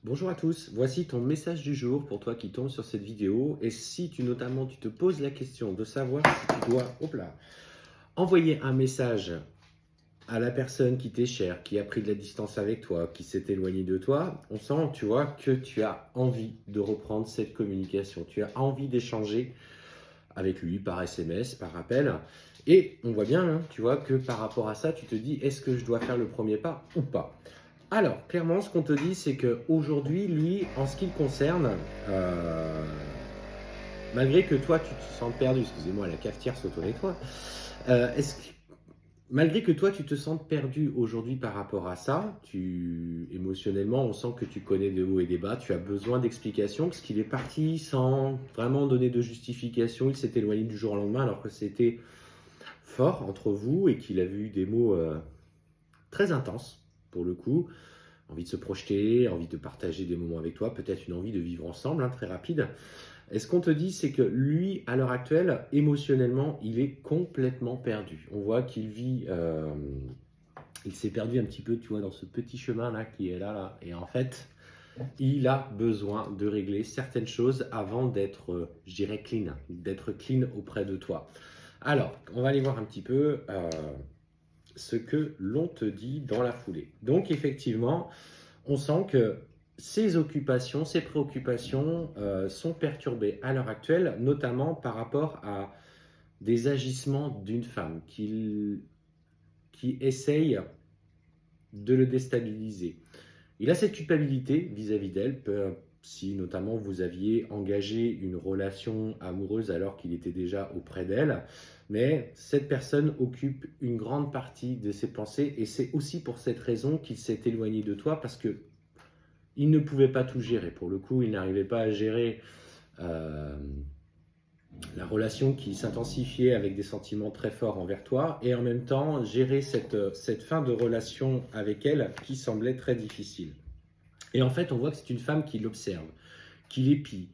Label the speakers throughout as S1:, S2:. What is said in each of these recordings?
S1: Bonjour à tous, voici ton message du jour pour toi qui tombe sur cette vidéo. Et si notamment tu te poses la question de savoir si tu dois envoyer un message à la personne qui t'est chère, qui a pris de la distance avec toi, qui s'est éloignée de toi, on sent, tu vois, que tu as envie de reprendre cette communication. Tu as envie d'échanger avec lui par SMS, par appel. Et on voit bien, hein, tu vois, que par rapport à ça, tu te dis, est-ce que je dois faire le premier pas ou pas? Alors, clairement, ce qu'on te dit, c'est qu'aujourd'hui, lui, en ce qui le concerne, euh, malgré que toi, tu te sens perdu, excusez-moi, la cafetière s'auto-nettoie, est-ce que, malgré que toi, tu te sens perdu aujourd'hui par rapport à ça, émotionnellement, on sent que tu connais des hauts et des bas, tu as besoin d'explications, parce qu'il est parti sans vraiment donner de justification, il s'est éloigné du jour au lendemain, alors que c'était fort entre vous et qu'il a eu des mots très intenses, pour le coup. Envie de se projeter, envie de partager des moments avec toi, peut-être une envie de vivre ensemble, hein, très rapide. Et ce qu'on te dit, c'est que lui, à l'heure actuelle, émotionnellement, il est complètement perdu. On voit qu'il vit, il s'est perdu un petit peu, tu vois, dans ce petit chemin là qui est là. Et en fait, il a besoin de régler certaines choses avant d'être, je dirais, clean, d'être clean auprès de toi. Alors, on va aller voir un petit peu ce que l'on te dit dans la foulée. Donc, effectivement, on sent que ses occupations, ses préoccupations sont perturbées à l'heure actuelle, notamment par rapport à des agissements d'une femme qui essaye de le déstabiliser. Il a cette culpabilité vis-à-vis d'elle, si notamment vous aviez engagé une relation amoureuse alors qu'il était déjà auprès d'elle, mais cette personne occupe une grande partie de ses pensées et c'est aussi pour cette raison qu'il s'est éloigné de toi parce que il ne pouvait pas tout gérer. Pour le coup, il n'arrivait pas à gérer euh, la relation qui s'intensifiait avec des sentiments très forts envers toi et en même temps gérer cette fin de relation avec elle qui semblait très difficile. Et en fait, on voit que c'est une femme qui l'observe, qui l'épie,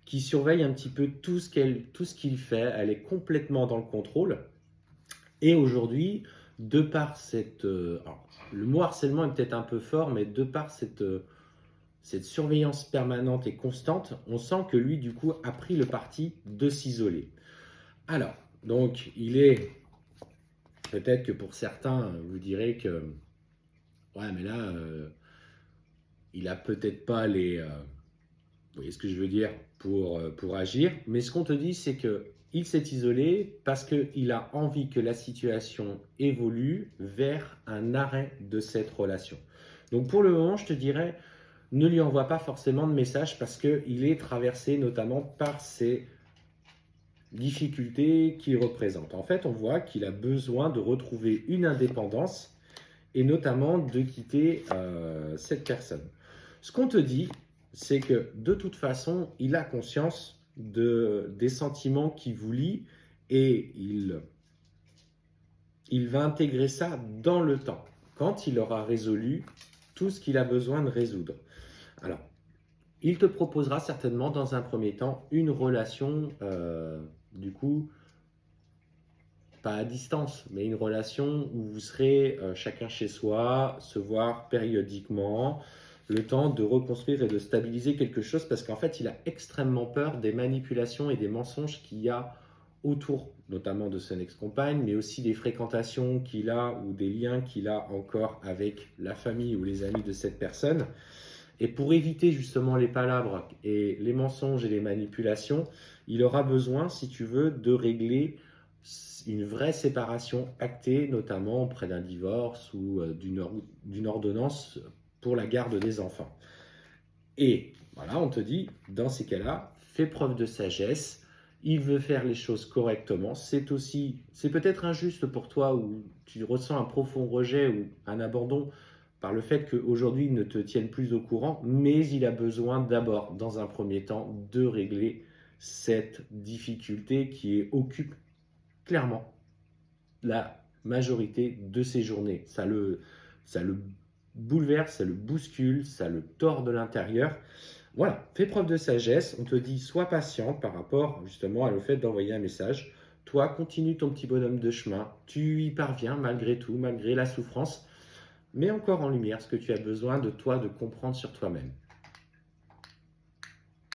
S1: qui surveille un petit peu tout ce qu'il fait. Elle est complètement dans le contrôle. Et aujourd'hui, de par alors, le mot harcèlement est peut-être un peu fort, mais de par cette surveillance permanente et constante, on sent que lui, du coup, a pris le parti de s'isoler. Alors, donc, il est, peut-être que pour certains, vous direz que, ouais, mais là, il a peut-être pas vous voyez ce que je veux dire, pour agir. Mais ce qu'on te dit, c'est que il s'est isolé parce qu'il a envie que la situation évolue vers un arrêt de cette relation. Donc, pour le moment, je te dirais, ne lui envoie pas forcément de message parce qu'il est traversé notamment par ces difficultés qu'il représente. En fait, on voit qu'il a besoin de retrouver une indépendance et notamment de quitter cette personne. Ce qu'on te dit, c'est que de toute façon, il a conscience des sentiments qui vous lient et il va intégrer ça dans le temps, quand il aura résolu tout ce qu'il a besoin de résoudre. Alors, il te proposera certainement dans un premier temps une relation, du coup, pas à distance, mais une relation où vous serez chacun chez soi, se voir périodiquement, le temps de reconstruire et de stabiliser quelque chose, parce qu'en fait, il a extrêmement peur des manipulations et des mensonges qu'il y a autour, notamment de son ex-compagne, mais aussi des fréquentations qu'il a ou des liens qu'il a encore avec la famille ou les amis de cette personne. Et pour éviter justement les palabres et les mensonges et les manipulations, il aura besoin, si tu veux, de régler une vraie séparation actée, notamment auprès d'un divorce ou d'une ordonnance pour la garde des enfants. Et voilà, on te dit, dans ces cas-là, fais preuve de sagesse, il veut faire les choses correctement, c'est peut-être injuste pour toi où tu ressens un profond rejet ou un abandon par le fait qu'aujourd'hui il ne te tienne plus au courant, mais il a besoin d'abord, dans un premier temps, de régler cette difficulté qui occupe clairement la majorité de ses journées. Ça le bouleverse, ça le bouscule, ça le tord de l'intérieur. Voilà, fais preuve de sagesse. On te dit, sois patient par rapport justement à le fait d'envoyer un message. Toi, continue ton petit bonhomme de chemin. Tu y parviens malgré tout, malgré la souffrance. Mets encore en lumière ce que tu as besoin de toi de comprendre sur toi-même.